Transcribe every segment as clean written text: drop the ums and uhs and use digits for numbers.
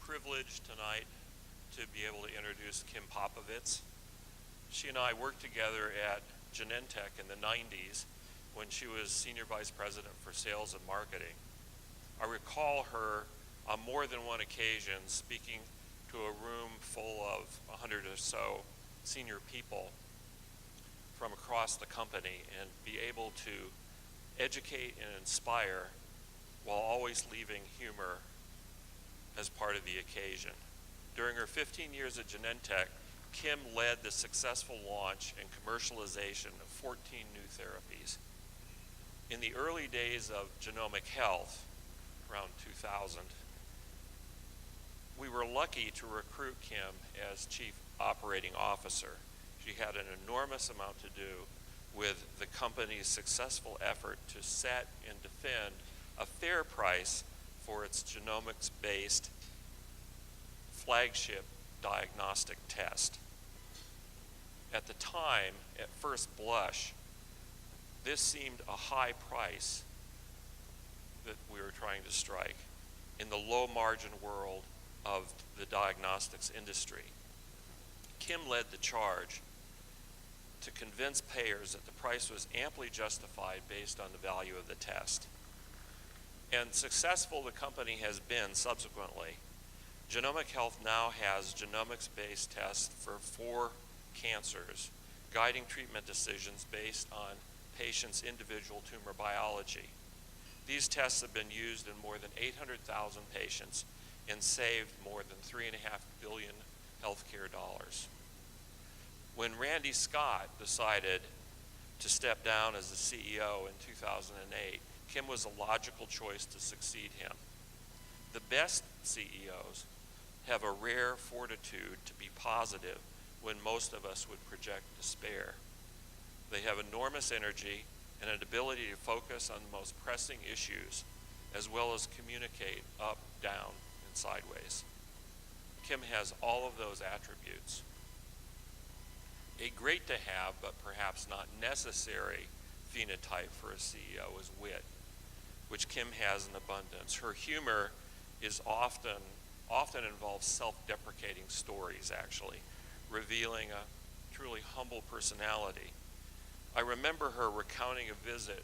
privileged tonight to be able to introduce Kim Popovits. She and I worked together at Genentech in the 90s when she was Senior Vice President for Sales and Marketing. I recall her on more than one occasion speaking to a room full of 100 or so senior people from across the company and be able to educate and inspire while always leaving humor as part of the occasion. During her 15 years at Genentech, Kim led the successful launch and commercialization of 14 new therapies. In the early days of genomic health, around 2000, we were lucky to recruit Kim as Chief Operating Officer. She had an enormous amount to do with the company's successful effort to set and defend a fair price for its genomics-based flagship diagnostic test. At the time, at first blush, this seemed a high price that we were trying to strike in the low-margin world of the diagnostics industry. Kim led the charge to convince payers that the price was amply justified based on the value of the test. And successful the company has been subsequently. Genomic Health now has genomics-based tests for 4 cancers, guiding treatment decisions based on patients' individual tumor biology. These tests have been used in more than 800,000 patients and saved more than $3.5 billion healthcare dollars. When Randy Scott decided to step down as the CEO in 2008, Kim was a logical choice to succeed him. The best CEOs have a rare fortitude to be positive when most of us would project despair. They have enormous energy and an ability to focus on the most pressing issues, as well as communicate up, down, and sideways. Kim has all of those attributes. A great to have, but perhaps not necessary, phenotype for a CEO is wit, which Kim has in abundance. Her humor is often involves self-deprecating stories, actually, revealing a truly humble personality. I remember her recounting a visit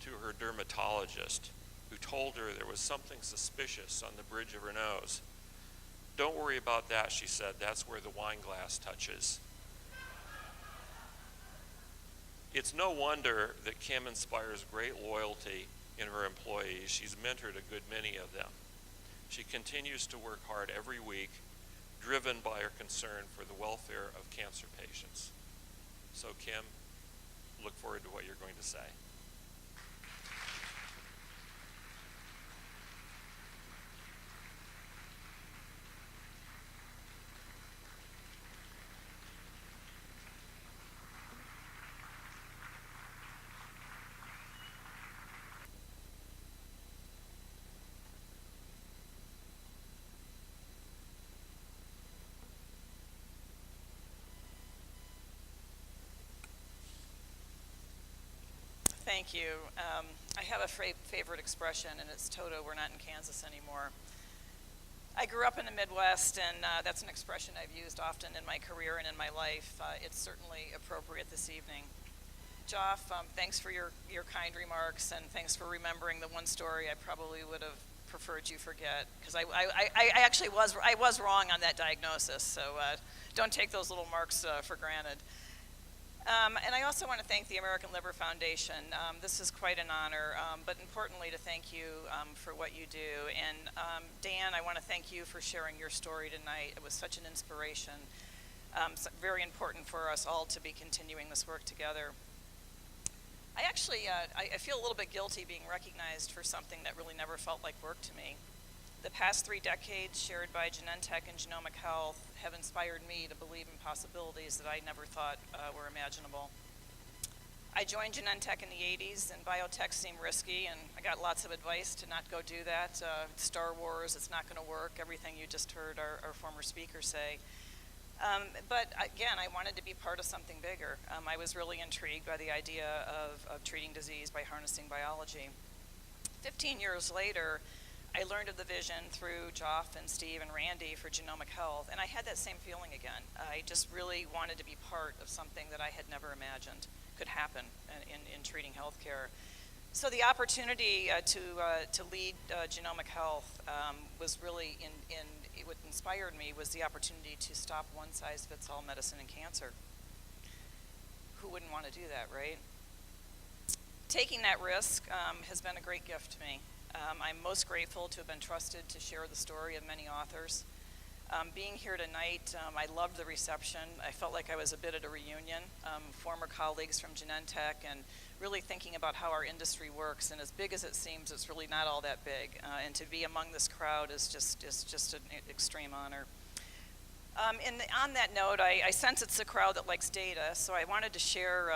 to her dermatologist who told her there was something suspicious on the bridge of her nose. "Don't worry about that," she said. "That's where the wine glass touches." It's no wonder that Kim inspires great loyalty in her employees. She's mentored a good many of them. She continues to work hard every week, driven by her concern for the welfare of cancer patients. So Kim, look forward to what you're going to say. Thank you. I have a favorite expression, and it's "Toto, we're not in Kansas anymore." I grew up in the Midwest, and that's an expression I've used often in my career and in my life. It's certainly appropriate this evening. Joff, thanks for your kind remarks, and thanks for remembering the one story I probably would have preferred you forget, because I actually was wrong on that diagnosis, so don't take those little marks for granted. And I also want to thank the American Liver Foundation. This is quite an honor, but importantly to thank you for what you do. And Dan, I want to thank you for sharing your story tonight. It was such an inspiration. Very important for us all to be continuing this work together. I feel a little bit guilty being recognized for something that really never felt like work to me. The past 3 decades shared by Genentech and Genomic Health have inspired me to believe in possibilities that I never thought were imaginable. I joined Genentech in the 80s, and biotech seemed risky, and I got lots of advice to not go do that. Star Wars, it's not going to work, everything you just heard our former speaker say. But again, I wanted to be part of something bigger. I was really intrigued by the idea of treating disease by harnessing biology. 15 years later, I learned of the vision through Joff and Steve and Randy for genomic health, and I had that same feeling again. I just really wanted to be part of something that I had never imagined could happen in treating healthcare. So the opportunity to lead genomic health was really, what inspired me was the opportunity to stop one-size-fits-all medicine in cancer. Who wouldn't want to do that, right? Taking that risk has been a great gift to me. I'm most grateful to have been trusted to share the story of many authors. Being here tonight, I loved the reception. I felt like I was a bit at a reunion, former colleagues from Genentech, and really thinking about how our industry works. And as big as it seems, it's really not all that big. And to be among this crowd is just an extreme honor. And on that note, I sense it's a crowd that likes data, so I wanted to share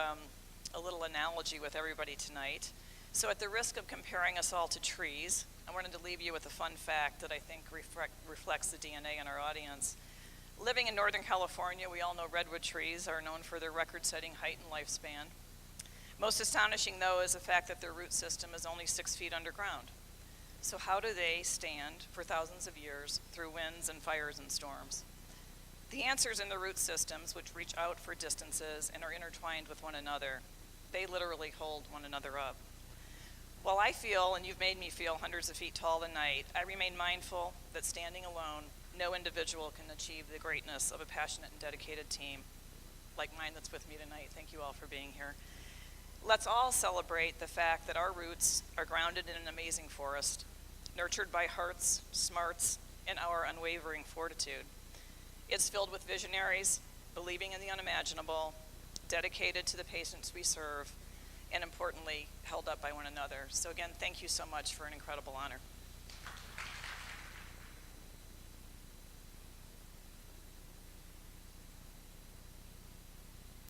a little analogy with everybody tonight. So at the risk of comparing us all to trees, I wanted to leave you with a fun fact that I think reflects the DNA in our audience. Living in Northern California, we all know redwood trees are known for their record-setting height and lifespan. Most astonishing, though, is the fact that their root system is only 6 feet underground. So how do they stand for thousands of years through winds and fires and storms? The answer's in the root systems, which reach out for distances and are intertwined with one another. They literally hold one another up. While I feel, and you've made me feel, hundreds of feet tall tonight, I remain mindful that standing alone, no individual can achieve the greatness of a passionate and dedicated team like mine that's with me tonight. Thank you all for being here. Let's all celebrate the fact that our roots are grounded in an amazing forest, nurtured by hearts, smarts, and our unwavering fortitude. It's filled with visionaries, believing in the unimaginable, dedicated to the patients we serve, and importantly, held up by one another. So again, thank you so much for an incredible honor.